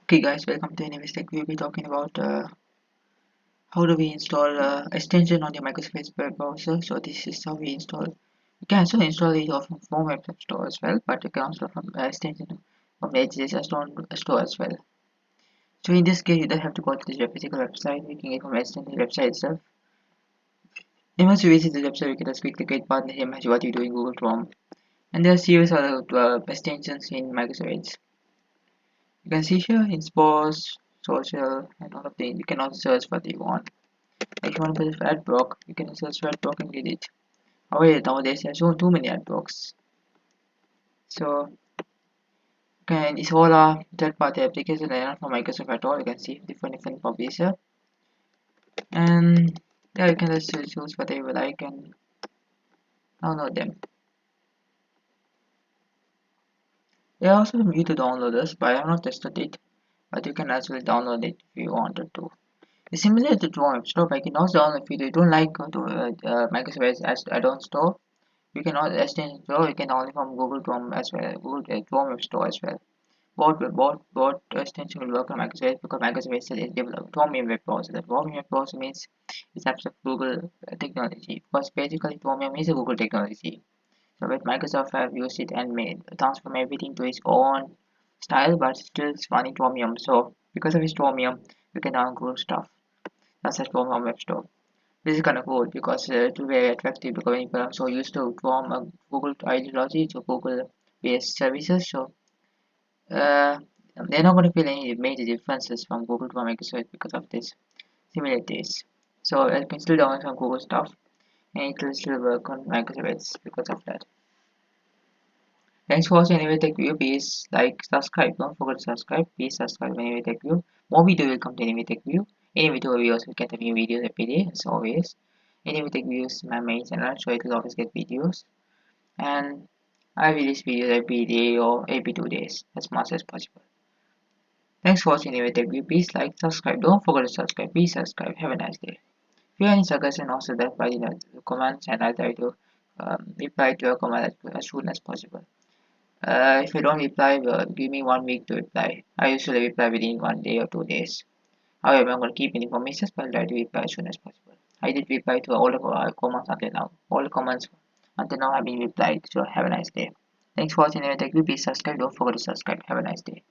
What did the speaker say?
Okay guys, welcome to Anyways Tech. We'll be talking about how do we install extension on your Microsoft web browser. So this is how we install. You can also install it from Web Store as well, but you can also from extension from HDS store as well. So in this case, you don't have to go to this physical website. You can get from extension website itself. And once you visit the website, you can just quickly get partner image what you do in Google Chrome. And there are series of extensions in Microsoft Edge. You can see here in sports, social, and all of things. You can also search what you want. If you want to build AdBlock, you can search for AdBlock and get it. However, nowadays there's so too many AdBlocks. So can it's all a third-party application and not from Microsoft at all. You can see different publisher, and yeah, you can just choose whatever you like and download them. There are also some YouTube downloaders, but I have not tested it. But you can actually download it if you wanted to. It's similar to Chrome App Store, but you can also download if you don't like Microsoft as add-on store. You can also extend store. You can download from Google Chrome as well, Google Chrome App Store as well. Both extension will work on Microsoft because Microsoft is developed Chromium web browser. The Chromium web browser means it's apps of Google technology because basically Chromium is a Google technology. So with Microsoft have used it and made transform everything to its own style, but still it's running Chromium. So because of its Chromium, you can download Google stuff. That's a Chromium web store. This is kind of cool because it's very attractive because when people are so used to Chrome, Google ideology, to Google based services, so uh, they're not going to feel any major differences from Google to Microsoft because of this similarities. So I can still download some Google stuff and it will still work on Microsoft because of that. Thanks for watching Anyway Tech View. Please like, subscribe. Don't forget to subscribe. Please subscribe Anyway Tech View. More video will come to Anyway Tech View. Anyway Tech View will get a new videos every day as always. Anyway Tech View is my main channel, so it will always get videos. And I release videos every day or every 2 days as much as possible. Thanks for watching Anyway Tech View. Please like, subscribe. Don't forget to subscribe. Please subscribe. Have a nice day. If you have any suggestion also that by the comments and I'll try to reply to your comment as soon as possible. If I don't reply, give me 1 week to reply. I usually reply within 1 day or 2 days. However, I'm going to keep any information, but I'll try to reply as soon as possible. I did reply to all the comments until now. All the comments until now have been replied. So have a nice day. Thanks for watching. Thank you. Please subscribe. Don't forget to subscribe. Have a nice day.